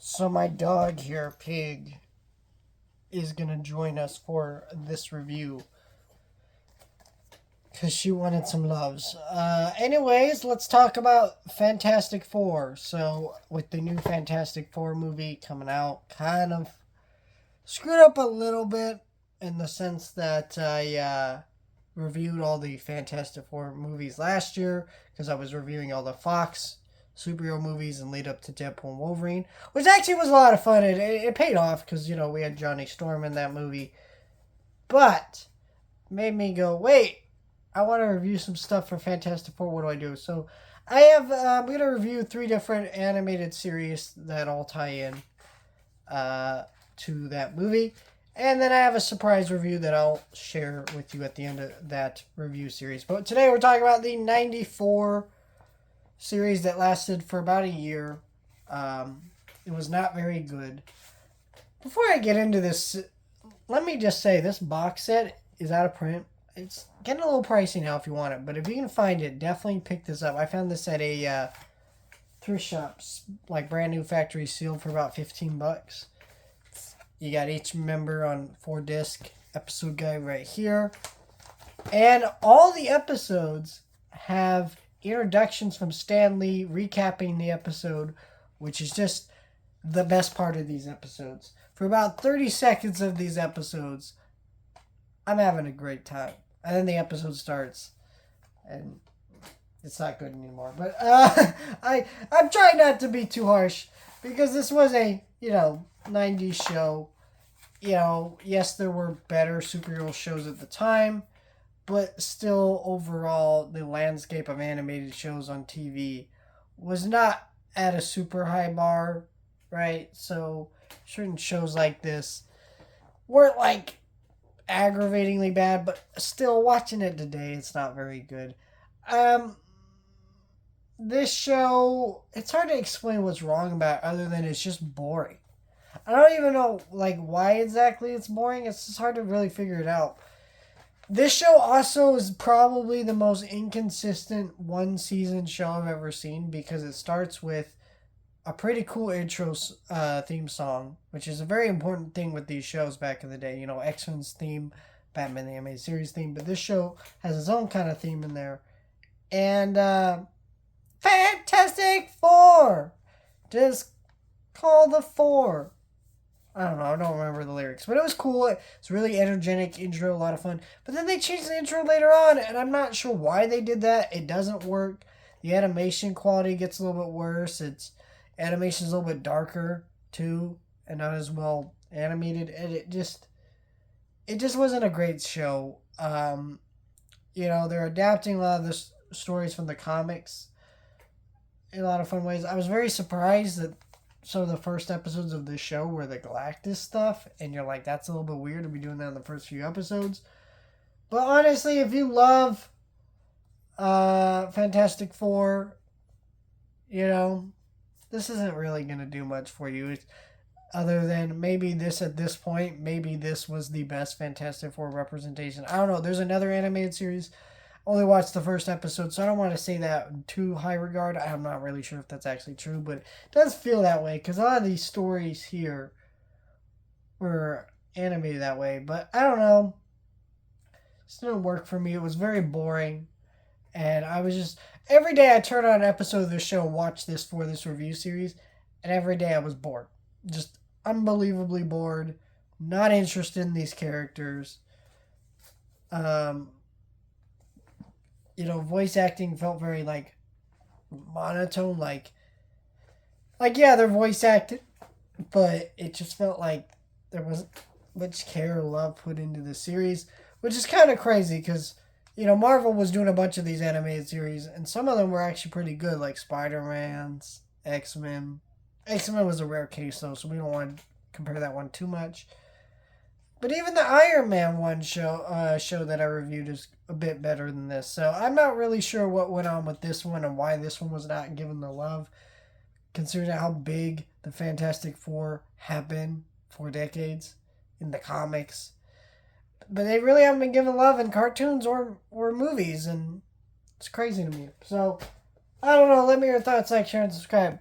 So my dog here, Pig, is gonna join us for this review because she wanted some loves. Anyways, let's talk about Fantastic Four. So with the new Fantastic Four movie coming out, kind of screwed up a little bit in the sense that I reviewed all the Fantastic Four movies last year because I was reviewing all the Fox superhero movies and lead up to Deadpool and Wolverine, which actually was a lot of fun. It paid off because, we had Johnny Storm in that movie. But made me go, wait, I want to review some stuff for Fantastic Four. What do I do? So I'm going to review three different animated series that all tie in to that movie. And then I have a surprise review that I'll share with you at the end of that review series. But today we're talking about the 94 series that lasted for about a year. It was not very good. Before I get into this, let me just say this box set is out of print. It's getting a little pricey now if you want it, but if you can find it, definitely pick this up. I found this at a thrift shop, like brand new factory sealed for about $15. You got each member on 4-disc episode guide right here. And all the episodes have introductions from Stan Lee recapping the episode, which is just the best part of these episodes. For about 30 seconds of these episodes, I'm having a great time. And then the episode starts, and it's not good anymore. But I'm trying not to be too harsh, because this was a, 90s show. Yes, there were better superhero shows at the time, but still, overall, the landscape of animated shows on TV was not at a super high bar, right? So, certain shows like this weren't like aggravatingly bad, but still, watching it today, it's not very good. Um, this show, it's hard to explain what's wrong about it other than it's just boring. I don't even know why exactly it's boring. It's just hard to really figure it out. This show also is probably the most inconsistent one season show I've ever seen because it starts with a pretty cool intro theme song, which is a very important thing with these shows back in the day. X-Men's theme, Batman the Animated Series theme, but this show has its own kind of theme in there. And Fantastic Four! Just call the four. I don't know. I don't remember the lyrics, but it was cool. It's really energetic intro, a lot of fun. But then they changed the intro later on, and I'm not sure why they did that. It doesn't work. The animation quality gets a little bit worse. Animation's a little bit darker too, and not as well animated. And it just wasn't a great show. They're adapting a lot of the stories from the comics in a lot of fun ways. I was very surprised that some of the first episodes of this show were the Galactus stuff, and you're like, that's a little bit weird to be doing that in the first few episodes. But honestly, if you love Fantastic Four, this isn't really going to do much for you. Other than maybe this at this point, maybe this was the best Fantastic Four representation. I don't know. There's another animated series. Only watched the first episode, so I don't want to say that in too high regard. I'm not really sure if that's actually true, but it does feel that way because a lot of these stories here were animated that way. But I don't know. It didn't work for me. It was very boring. And I was just, every day I turn on an episode of this show and watch this for this review series, and every day I was bored. Just unbelievably bored. Not interested in these characters. Voice acting felt very monotone, yeah, they're voice acted, but it just felt like there wasn't much care or love put into the series, which is kind of crazy because Marvel was doing a bunch of these animated series, and some of them were actually pretty good, like Spider-Man's, X-Men. X-Men was a rare case though, so we don't want to compare that one too much. But even the Iron Man one show that I reviewed is a bit better than this. So I'm not really sure what went on with this one and why this one was not given the love, considering how big the Fantastic Four have been for decades in the comics. But they really haven't been given love in cartoons or movies, and it's crazy to me. So, I don't know. Let me know your thoughts, like, share, and subscribe.